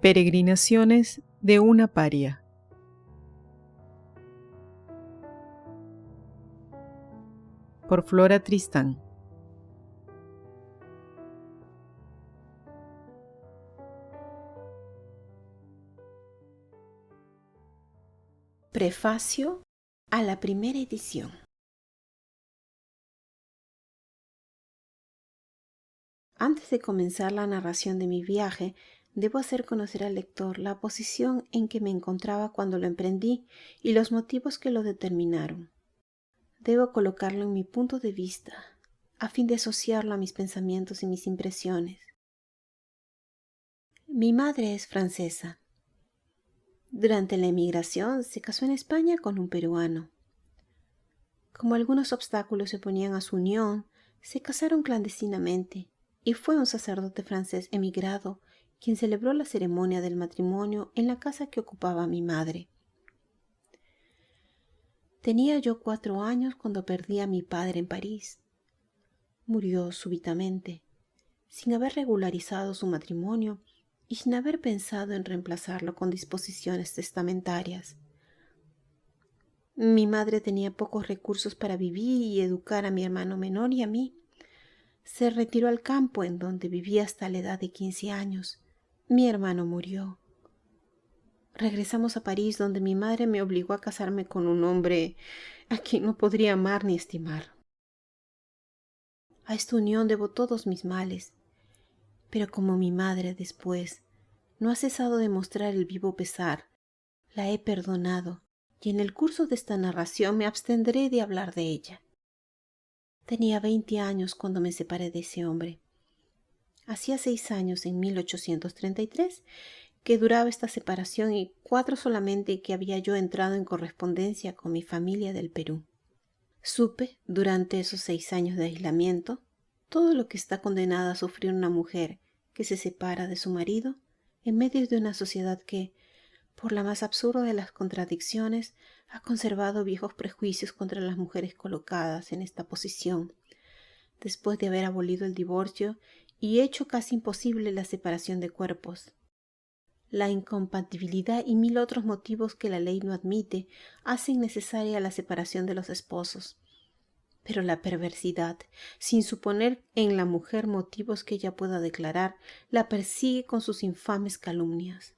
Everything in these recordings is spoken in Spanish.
Peregrinaciones de una paria. Por Flora Tristán. Prefacio a la primera edición. Antes de comenzar la narración de mi viaje, debo hacer conocer al lector la posición en que me encontraba cuando lo emprendí y los motivos que lo determinaron. Debo colocarlo en mi punto de vista, a fin de asociarlo a mis pensamientos y mis impresiones. Mi madre es francesa. Durante la emigración se casó en España con un peruano. Como algunos obstáculos se oponían a su unión, se casaron clandestinamente y fue un sacerdote francés emigrado quien celebró la ceremonia del matrimonio en la casa que ocupaba mi madre. Tenía yo 4 años cuando perdí a mi padre en París. Murió súbitamente, sin haber regularizado su matrimonio y sin haber pensado en reemplazarlo con disposiciones testamentarias. Mi madre tenía pocos recursos para vivir y educar a mi hermano menor y a mí. Se retiró al campo en donde vivía hasta la edad de 15 años. Mi hermano murió. Regresamos a París, donde mi madre me obligó a casarme con un hombre a quien no podría amar ni estimar. A esta unión debo todos mis males, pero como mi madre después no ha cesado de mostrar el vivo pesar, la he perdonado y en el curso de esta narración me abstendré de hablar de ella. Tenía 20 años cuando me separé de ese hombre. Hacía 6 años, en 1833, que duraba esta separación y 4 solamente que había yo entrado en correspondencia con mi familia del Perú. Supe, durante esos 6 años de aislamiento, todo lo que está condenada a sufrir una mujer que se separa de su marido en medio de una sociedad que, por la más absurda de las contradicciones, ha conservado viejos prejuicios contra las mujeres colocadas en esta posición, después de haber abolido el divorcio y hecho casi imposible la separación de cuerpos. La incompatibilidad y 1000 otros motivos que la ley no admite hacen necesaria la separación de los esposos. Pero la perversidad, sin suponer en la mujer motivos que ella pueda declarar, la persigue con sus infames calumnias.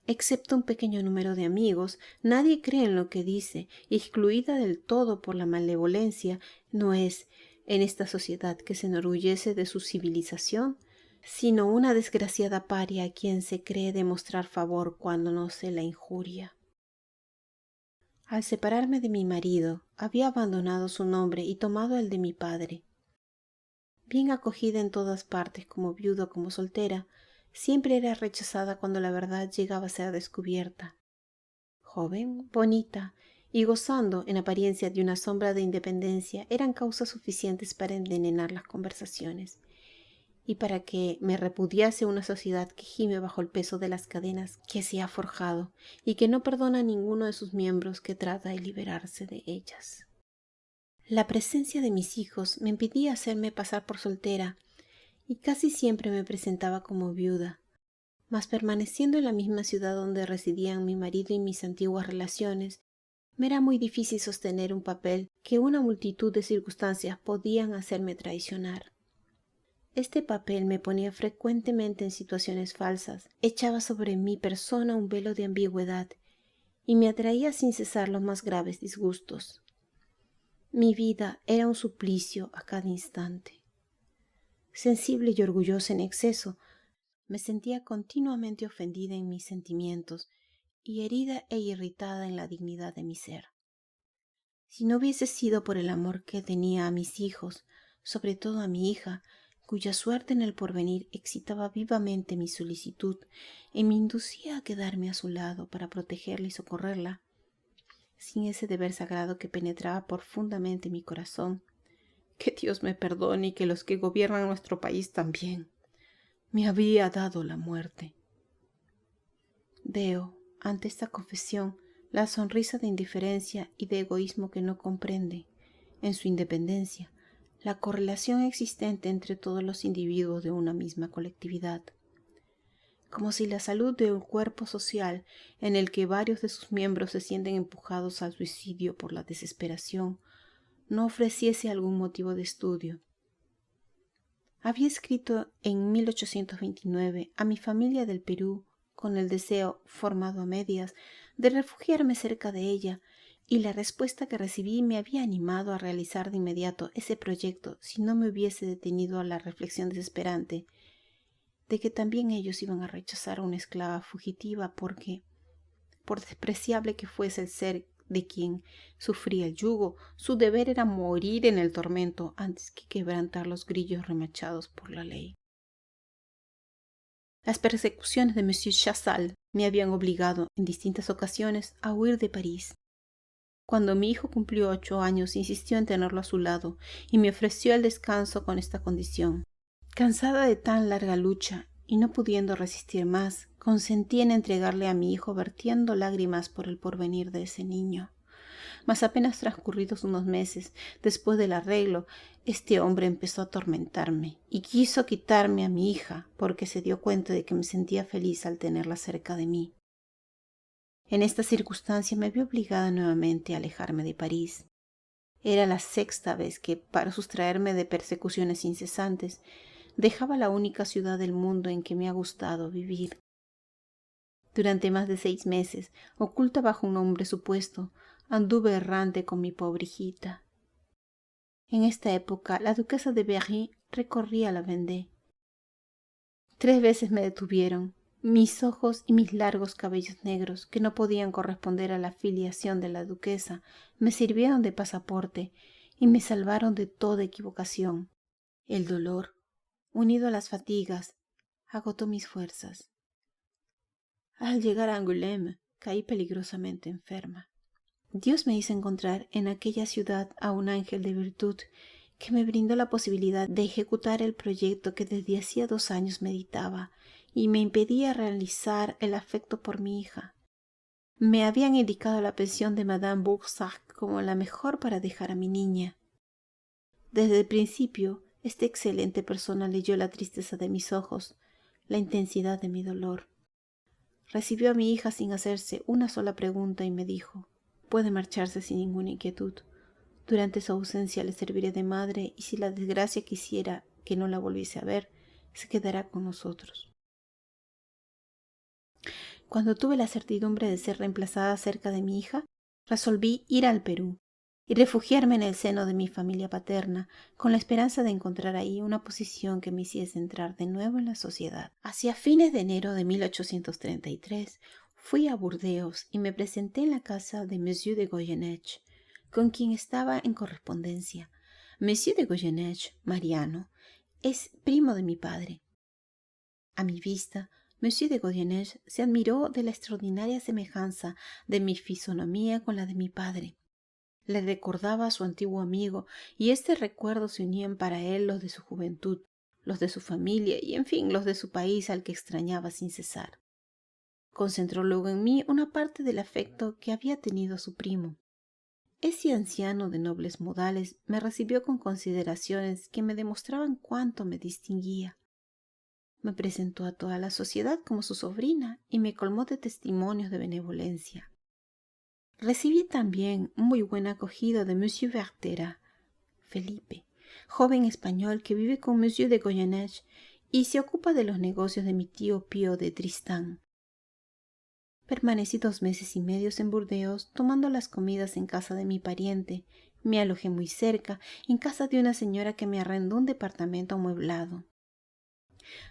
Excepto un pequeño número de amigos, nadie cree en lo que dice, y excluida del todo por la malevolencia, no es, en esta sociedad que se enorgullece de su civilización, sino una desgraciada paria a quien se cree demostrar favor cuando no se la injuria. Al separarme de mi marido, había abandonado su nombre y tomado el de mi padre. Bien acogida en todas partes, como viuda o como soltera, siempre era rechazada cuando la verdad llegaba a ser descubierta. Joven, bonita y gozando en apariencia de una sombra de independencia eran causas suficientes para envenenar las conversaciones y para que me repudiase una sociedad que gime bajo el peso de las cadenas que se ha forjado y que no perdona a ninguno de sus miembros que trata de liberarse de ellas. La presencia de mis hijos me impedía hacerme pasar por soltera y casi siempre me presentaba como viuda, mas permaneciendo en la misma ciudad donde residían mi marido y mis antiguas relaciones, me era muy difícil sostener un papel que una multitud de circunstancias podían hacerme traicionar. Este papel me ponía frecuentemente en situaciones falsas, echaba sobre mi persona un velo de ambigüedad y me atraía sin cesar los más graves disgustos. Mi vida era un suplicio a cada instante. Sensible y orgullosa en exceso, me sentía continuamente ofendida en mis sentimientos y herida e irritada en la dignidad de mi ser. Si no hubiese sido por el amor que tenía a mis hijos, sobre todo a mi hija, cuya suerte en el porvenir excitaba vivamente mi solicitud y me inducía a quedarme a su lado para protegerla y socorrerla, sin ese deber sagrado que penetraba profundamente mi corazón, que Dios me perdone y que los que gobiernan nuestro país también, me habría dado la muerte. Veo, ante esta confesión, la sonrisa de indiferencia y de egoísmo que no comprende, en su independencia, la correlación existente entre todos los individuos de una misma colectividad. como si la salud de un cuerpo social en el que varios de sus miembros se sienten empujados al suicidio por la desesperación no ofreciese algún motivo de estudio. Había escrito en 1829 a mi familia del Perú con el deseo, formado a medias, de refugiarme cerca de ella, y la respuesta que recibí me había animado a realizar de inmediato ese proyecto si no me hubiese detenido a la reflexión desesperante de que también ellos iban a rechazar a una esclava fugitiva porque, por despreciable que fuese el ser de quien sufría el yugo, su deber era morir en el tormento antes que quebrantar los grillos remachados por la ley. Las persecuciones de Monsieur Chazal me habían obligado en distintas ocasiones a huir de París. Cuando mi hijo cumplió 8 años, insistió en tenerlo a su lado y me ofreció el descanso con esta condición. Cansada de tan larga lucha y no pudiendo resistir más, consentí en entregarle a mi hijo vertiendo lágrimas por el porvenir de ese niño. Mas apenas transcurridos unos meses después del arreglo, este hombre empezó a atormentarme y quiso quitarme a mi hija porque se dio cuenta de que me sentía feliz al tenerla cerca de mí. En esta circunstancia me vi obligada nuevamente a alejarme de París. Era la 6ª vez que, para sustraerme de persecuciones incesantes, dejaba la única ciudad del mundo en que me ha gustado vivir. Durante más de 6 meses, oculta bajo un nombre supuesto, anduve errante con mi pobre hijita. En esta época, la duquesa de Berry recorría la Vendée. 3 veces me detuvieron. Mis ojos y mis largos cabellos negros, que no podían corresponder a la filiación de la duquesa, me sirvieron de pasaporte y me salvaron de toda equivocación. El dolor, unido a las fatigas, agotó mis fuerzas. Al llegar a Angoulême, caí peligrosamente enferma. Dios me hizo encontrar en aquella ciudad a un ángel de virtud que me brindó la posibilidad de ejecutar el proyecto que desde hacía 2 años meditaba y me impedía realizar el afecto por mi hija. Me habían indicado la pensión de Madame Boursac como la mejor para dejar a mi niña. Desde el principio, esta excelente persona leyó la tristeza de mis ojos, la intensidad de mi dolor. Recibió a mi hija sin hacerse una sola pregunta y me dijo: «Puede marcharse sin ninguna inquietud. Durante su ausencia le serviré de madre y si la desgracia quisiera que no la volviese a ver, se quedará con nosotros». Cuando tuve la certidumbre de ser reemplazada cerca de mi hija, resolví ir al Perú y refugiarme en el seno de mi familia paterna, con la esperanza de encontrar ahí una posición que me hiciese entrar de nuevo en la sociedad. Hacia fines de enero de 1833 fui a Burdeos y me presenté en la casa de Monsieur de Goyeneche, con quien estaba en correspondencia. Monsieur de Goyeneche, Mariano, es primo de mi padre. A mi vista, Monsieur de Goyeneche se admiró de la extraordinaria semejanza de mi fisonomía con la de mi padre. Le recordaba a su antiguo amigo, y este recuerdo se unían para él los de su juventud, los de su familia y, en fin, los de su país al que extrañaba sin cesar. Concentró luego en mí una parte del afecto que había tenido a su primo. Ese anciano de nobles modales me recibió con consideraciones que me demostraban cuánto me distinguía. Me presentó a toda la sociedad como su sobrina y me colmó de testimonios de benevolencia. Recibí también muy buena acogida de Monsieur Vertera, Felipe, joven español que vive con Monsieur de Goyeneche y se ocupa de los negocios de mi tío Pío de Tristán. Permanecí 2 meses y medio en Burdeos, tomando las comidas en casa de mi pariente. Me alojé muy cerca, en casa de una señora que me arrendó un departamento amueblado.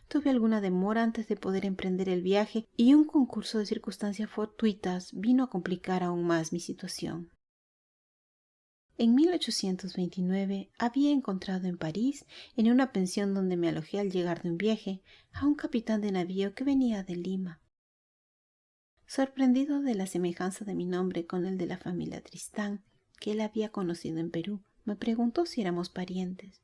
Tuve alguna demora antes de poder emprender el viaje y un concurso de circunstancias fortuitas vino a complicar aún más mi situación. En 1829 había encontrado en París, en una pensión donde me alojé al llegar de un viaje, a un capitán de navío que venía de Lima. Sorprendido de la semejanza de mi nombre con el de la familia Tristán, que él había conocido en Perú, me preguntó si éramos parientes.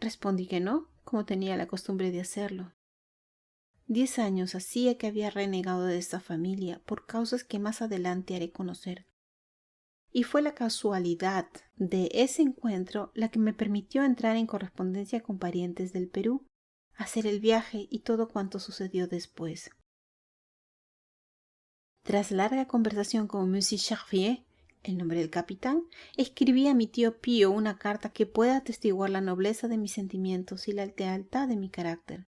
Respondí que no, como tenía la costumbre de hacerlo. 10 años hacía que había renegado de esta familia por causas que más adelante haré conocer. Y fue la casualidad de ese encuentro la que me permitió entrar en correspondencia con parientes del Perú, hacer el viaje y todo cuanto sucedió después. Tras larga conversación con Monsieur Charfier, el nombre del capitán, escribí a mi tío Pío una carta que pueda atestiguar la nobleza de mis sentimientos y la lealtad de mi carácter,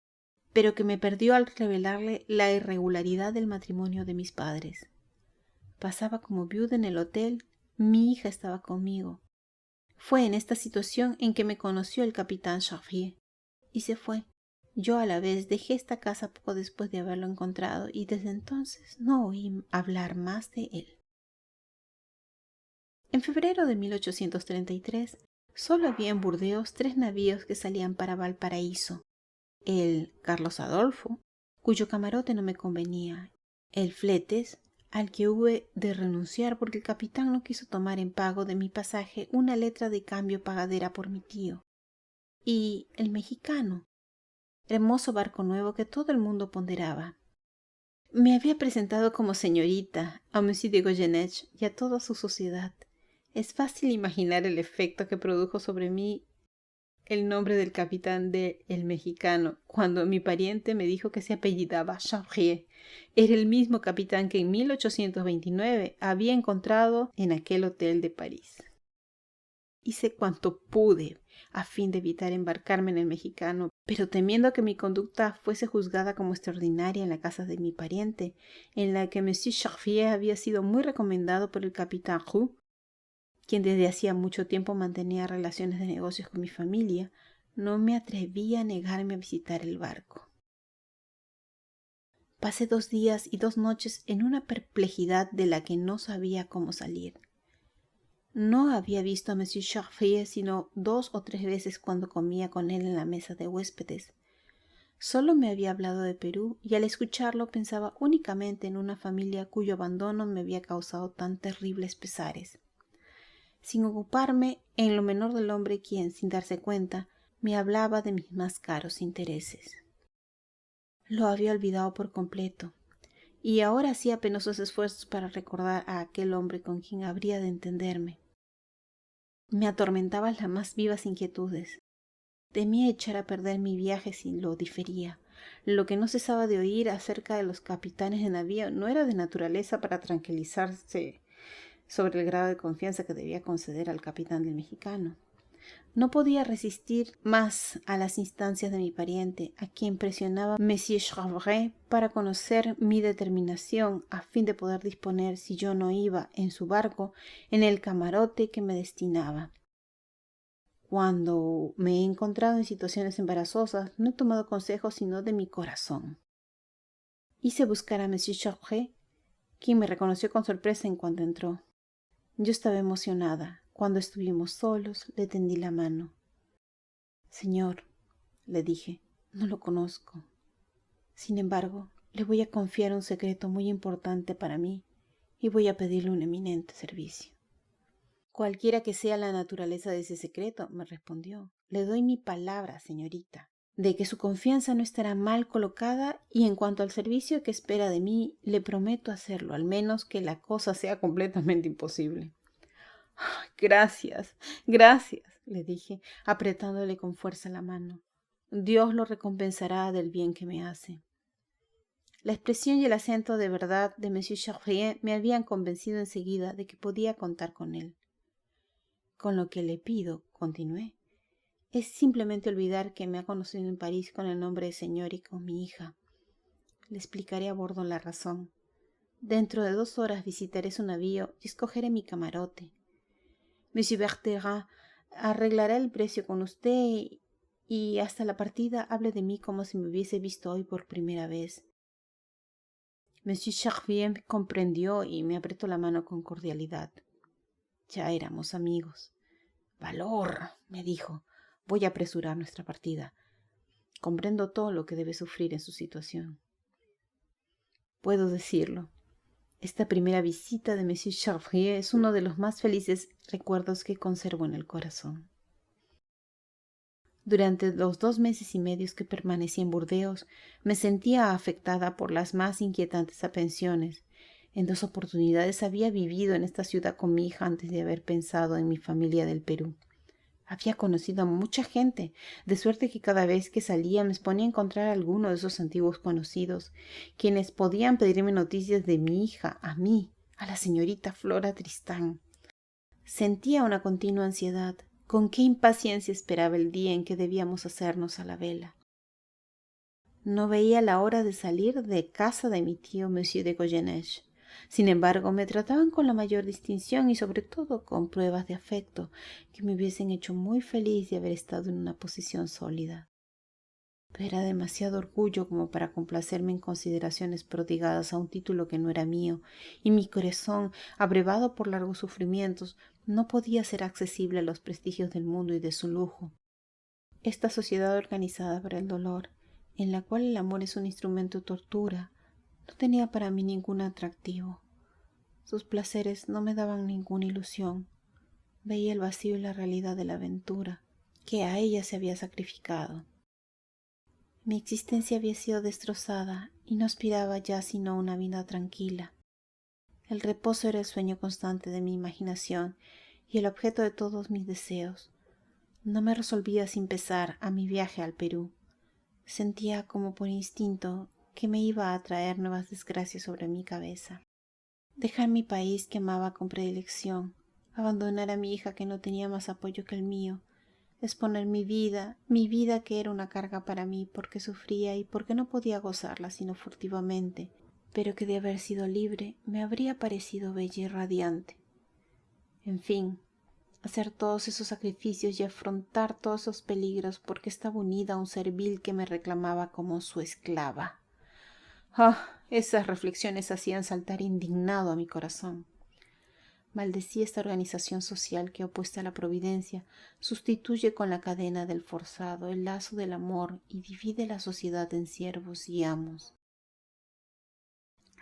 pero que me perdió al revelarle la irregularidad del matrimonio de mis padres. Pasaba como viuda en el hotel, mi hija estaba conmigo. Fue en esta situación en que me conoció el capitán Charfier y se fue. Yo a la vez dejé esta casa poco después de haberlo encontrado y desde entonces no oí hablar más de él. En febrero de 1833, solo había en Burdeos 3 navíos que salían para Valparaíso. El Carlos Adolfo, cuyo camarote no me convenía, el Fletes, al que hube de renunciar porque el capitán no quiso tomar en pago de mi pasaje una letra de cambio pagadera por mi tío, y el Mexicano, hermoso barco nuevo que todo el mundo ponderaba. Me había presentado como señorita a Monsieur de Goyenech y a toda su sociedad. Es fácil imaginar el efecto que produjo sobre mí el nombre del capitán de El Mexicano, cuando mi pariente me dijo que se apellidaba Charfier. Era el mismo capitán que en 1829 había encontrado en aquel hotel de París. Hice cuanto pude a fin de evitar embarcarme en El Mexicano, pero temiendo que mi conducta fuese juzgada como extraordinaria en la casa de mi pariente, en la que Monsieur Charfier había sido muy recomendado por el capitán Roux, quien desde hacía mucho tiempo mantenía relaciones de negocios con mi familia, no me atreví a negarme a visitar el barco. Pasé 2 días y 2 noches en una perplejidad de la que no sabía cómo salir. No había visto a Monsieur Charfier sino 2 o 3 veces cuando comía con él en la mesa de huéspedes. Solo me había hablado de Perú y al escucharlo pensaba únicamente en una familia cuyo abandono me había causado tan terribles pesares, sin ocuparme en lo menor del hombre quien, sin darse cuenta, me hablaba de mis más caros intereses. Lo había olvidado por completo, y ahora hacía penosos esfuerzos para recordar a aquel hombre con quien habría de entenderme. Me atormentaban las más vivas inquietudes. Temía echar a perder mi viaje si lo difería. Lo que no cesaba de oír acerca de los capitanes de navío no era de naturaleza para tranquilizarse sobre el grado de confianza que debía conceder al capitán del Mexicano. No podía resistir más a las instancias de mi pariente, a quien presionaba Monsieur Charfier para conocer mi determinación a fin de poder disponer, si yo no iba en su barco, en el camarote que me destinaba. Cuando me he encontrado en situaciones embarazosas, no he tomado consejos sino de mi corazón. Hice buscar a Monsieur Charfier, quien me reconoció con sorpresa en cuanto entró. Yo estaba emocionada. Cuando estuvimos solos, le tendí la mano. Señor, le dije, no lo conozco. Sin embargo, le voy a confiar un secreto muy importante para mí y voy a pedirle un eminente servicio. Cualquiera que sea la naturaleza de ese secreto, me respondió, le doy mi palabra, señorita, de que su confianza no estará mal colocada y en cuanto al servicio que espera de mí, le prometo hacerlo, al menos que la cosa sea completamente imposible. Gracias, gracias, le dije, apretándole con fuerza la mano. Dios lo recompensará del bien que me hace. La expresión y el acento de verdad de Monsieur Charfier me habían convencido enseguida de que podía contar con él. Con lo que le pido, continué, es simplemente olvidar que me ha conocido en París con el nombre de señor y con mi hija. Le explicaré a bordo la razón. Dentro de 2 horas visitaré su navío y escogeré mi camarote. Monsieur Bertherat arreglará el precio con usted y hasta la partida hable de mí como si me hubiese visto hoy por primera vez. Monsieur Charfier me comprendió y me apretó la mano con cordialidad. Ya éramos amigos. Valor, me dijo. Voy a apresurar nuestra partida. Comprendo todo lo que debe sufrir en su situación. Puedo decirlo. Esta primera visita de Monsieur Charfier es uno de los más felices recuerdos que conservo en el corazón. Durante los 2 meses y medio que permanecí en Burdeos, me sentía afectada por las más inquietantes aprensiones. En 2 oportunidades había vivido en esta ciudad con mi hija antes de haber pensado en mi familia del Perú. Había conocido a mucha gente, de suerte que cada vez que salía me exponía a encontrar a alguno de esos antiguos conocidos, quienes podían pedirme noticias de mi hija, a mí, a la señorita Flora Tristán. Sentía una continua ansiedad. Con qué impaciencia esperaba el día en que debíamos hacernos a la vela. No veía la hora de salir de casa de mi tío Monsieur de Goyeneche. Sin embargo, me trataban con la mayor distinción y sobre todo con pruebas de afecto que me hubiesen hecho muy feliz de haber estado en una posición sólida. Pero era demasiado orgullo como para complacerme en consideraciones prodigadas a un título que no era mío, y mi corazón, abrevado por largos sufrimientos, no podía ser accesible a los prestigios del mundo y de su lujo. Esta sociedad organizada para el dolor, en la cual el amor es un instrumento de tortura, no tenía para mí ningún atractivo. Sus placeres no me daban ninguna ilusión. Veía el vacío y la realidad de la aventura, que a ella se había sacrificado. Mi existencia había sido destrozada y no aspiraba ya sino a una vida tranquila. El reposo era el sueño constante de mi imaginación y el objeto de todos mis deseos. No me resolvía sin pesar a mi viaje al Perú. Sentía como por instinto que me iba a traer nuevas desgracias sobre mi cabeza. Dejar mi país que amaba con predilección, abandonar a mi hija que no tenía más apoyo que el mío, exponer mi vida que era una carga para mí porque sufría y porque no podía gozarla sino furtivamente, pero que de haber sido libre me habría parecido bella y radiante. En fin, hacer todos esos sacrificios y afrontar todos esos peligros porque estaba unida a un ser vil que me reclamaba como su esclava. Esas reflexiones hacían saltar indignado a mi corazón. Maldecía esta organización social que, opuesta a la providencia, sustituye con la cadena del forzado el lazo del amor y divide la sociedad en siervos y amos.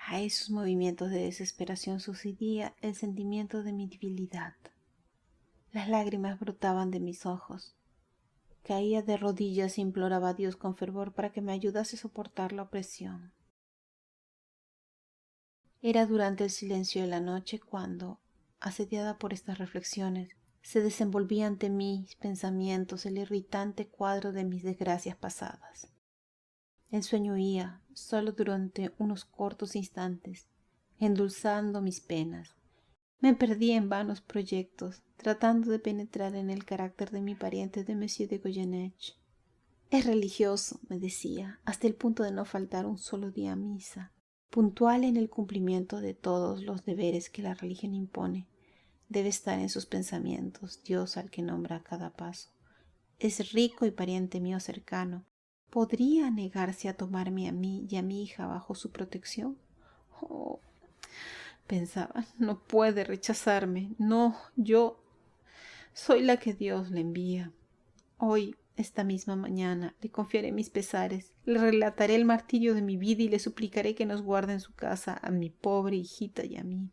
A esos movimientos de desesperación sucedía el sentimiento de mi debilidad. Las lágrimas brotaban de mis ojos. Caía de rodillas e imploraba a Dios con fervor para que me ayudase a soportar la opresión. Era durante el silencio de la noche cuando, asediada por estas reflexiones, se desenvolvía ante mis pensamientos el irritante cuadro de mis desgracias pasadas. El sueño huía, solo durante unos cortos instantes, endulzando mis penas. Me perdí en vanos proyectos, tratando de penetrar en el carácter de mi pariente de Monsieur de Goyeneche. Es religioso, me decía, hasta el punto de no faltar un solo día a misa, puntual en el cumplimiento de todos los deberes que la religión impone. Debe estar en sus pensamientos, Dios al que nombra a cada paso. Es rico y pariente mío cercano. ¿Podría negarse a tomarme a mí y a mi hija bajo su protección? Oh, pensaba, no puede rechazarme. No, yo soy la que Dios le envía. Hoy, esta misma mañana, le confiaré mis pesares, le relataré el martirio de mi vida y le suplicaré que nos guarde en su casa a mi pobre hijita y a mí.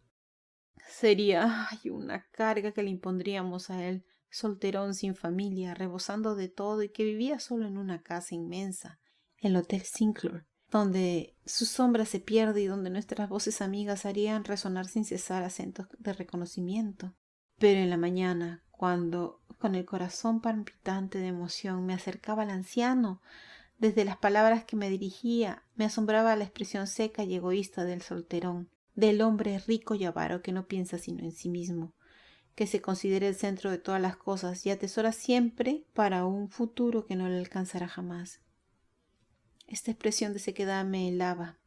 Sería una carga que le impondríamos a él, solterón sin familia, rebosando de todo y que vivía solo en una casa inmensa, el Hotel Sinclair, donde su sombra se pierde y donde nuestras voces amigas harían resonar sin cesar acentos de reconocimiento. Pero en la mañana, cuando con el corazón palpitante de emoción me acercaba al anciano, desde las palabras que me dirigía, me asombraba la expresión seca y egoísta del solterón, del hombre rico y avaro que no piensa sino en sí mismo, que se considera el centro de todas las cosas y atesora siempre para un futuro que no le alcanzará jamás. Esta expresión de sequedad me helaba,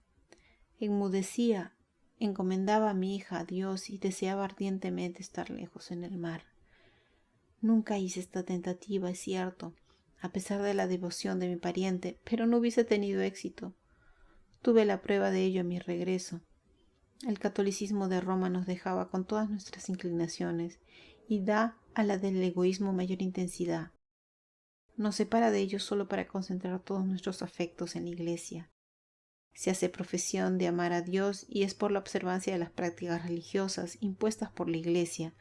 enmudecía, encomendaba a mi hija a Dios y deseaba ardientemente estar lejos en el mar. Nunca hice esta tentativa, es cierto, a pesar de la devoción de mi pariente, pero no hubiese tenido éxito. Tuve la prueba de ello a mi regreso. El catolicismo de Roma nos dejaba con todas nuestras inclinaciones y da a la del egoísmo mayor intensidad. Nos separa de ellos solo para concentrar todos nuestros afectos en la Iglesia. Se hace profesión de amar a Dios y es por la observancia de las prácticas religiosas impuestas por la Iglesia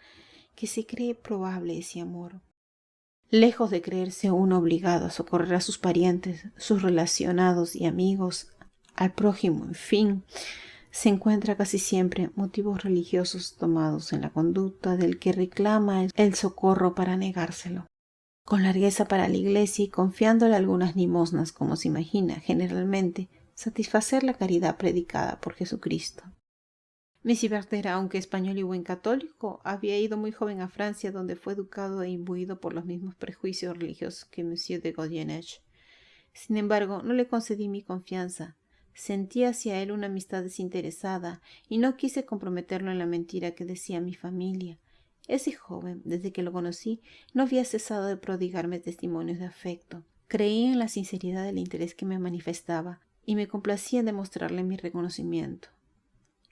que se cree probable ese amor. Lejos de creerse uno obligado a socorrer a sus parientes, sus relacionados y amigos, al prójimo, en fin, se encuentra casi siempre motivos religiosos tomados en la conducta del que reclama el socorro para negárselo. con largueza para la iglesia y confiándole algunas limosnas, como se imagina, generalmente, satisfacer la caridad predicada por Jesucristo. Monsieur Bertera, aunque español y buen católico, había ido muy joven a Francia, donde fue educado e imbuido por los mismos prejuicios religiosos que Monsieur de Goyeneche. Sin embargo, no le concedí mi confianza. Sentí hacia él una amistad desinteresada y no quise comprometerlo en la mentira que decía mi familia. Ese joven, desde que lo conocí, no había cesado de prodigarme testimonios de afecto. Creí en la sinceridad del interés que me manifestaba y me complacía en demostrarle mi reconocimiento.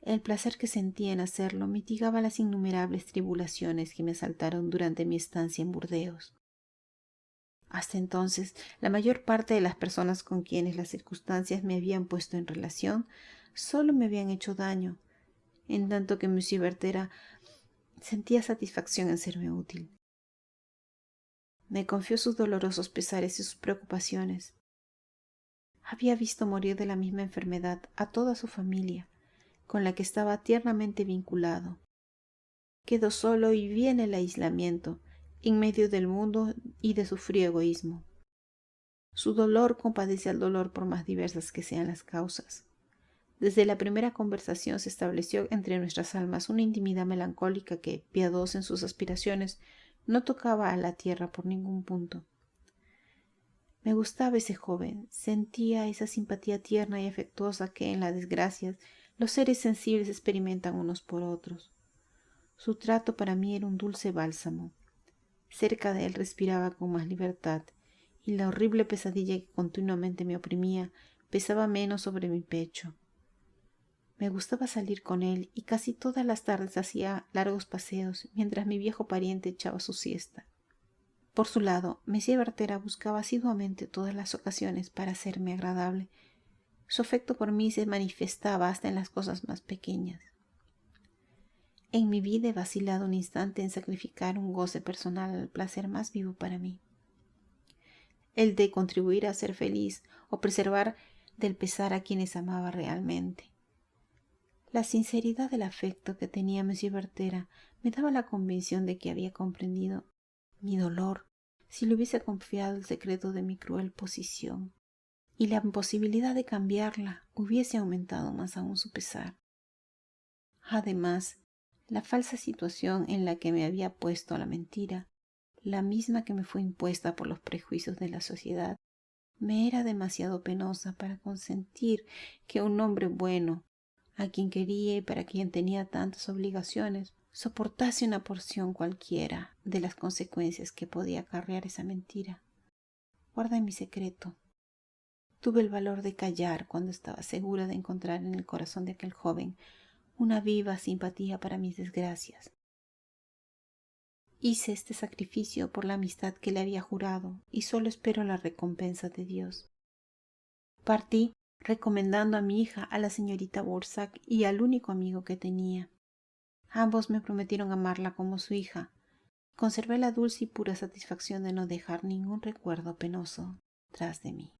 El placer que sentía en hacerlo mitigaba las innumerables tribulaciones que me asaltaron durante mi estancia en Burdeos. Hasta entonces, la mayor parte de las personas con quienes las circunstancias me habían puesto en relación solo me habían hecho daño, en tanto que Monsieur Bertera sentía satisfacción en serme útil. Me confió sus dolorosos pesares y sus preocupaciones. Había visto morir de la misma enfermedad a toda su familia, con la que estaba tiernamente vinculado. Quedó solo y vi en el aislamiento, en medio del mundo y de su frío egoísmo. Su dolor compadece al dolor por más diversas que sean las causas. Desde la primera conversación se estableció entre nuestras almas una intimidad melancólica que, piadosa en sus aspiraciones, no tocaba a la tierra por ningún punto. Me gustaba ese joven, sentía esa simpatía tierna y afectuosa que en las desgracias los seres sensibles experimentan unos por otros. Su trato para mí era un dulce bálsamo. Cerca de él respiraba con más libertad, y la horrible pesadilla que continuamente me oprimía pesaba menos sobre mi pecho. Me gustaba salir con él y casi todas las tardes hacía largos paseos mientras mi viejo pariente echaba su siesta. Por su lado, Monsieur Bertera buscaba asiduamente todas las ocasiones para hacerme agradable. Su afecto por mí se manifestaba hasta en las cosas más pequeñas. En mi vida he vacilado un instante en sacrificar un goce personal al placer más vivo para mí, el de contribuir a ser feliz o preservar del pesar a quienes amaba realmente. La sinceridad del afecto que tenía Monsieur Bertera me daba la convicción de que había comprendido mi dolor si le hubiese confiado el secreto de mi cruel posición, y la imposibilidad de cambiarla hubiese aumentado más aún su pesar. Además, la falsa situación en la que me había puesto la mentira, la misma que me fue impuesta por los prejuicios de la sociedad, me era demasiado penosa para consentir que un hombre bueno, a quien quería y para quien tenía tantas obligaciones, soportase una porción cualquiera de las consecuencias que podía acarrear esa mentira. Guardé mi secreto. Tuve el valor de callar cuando estaba segura de encontrar en el corazón de aquel joven una viva simpatía para mis desgracias. Hice este sacrificio por la amistad que le había jurado y solo espero la recompensa de Dios. Partí recomendando a mi hija a la señorita Borsac y al único amigo que tenía. Ambos me prometieron amarla como su hija. Conservé la dulce y pura satisfacción de no dejar ningún recuerdo penoso tras de mí.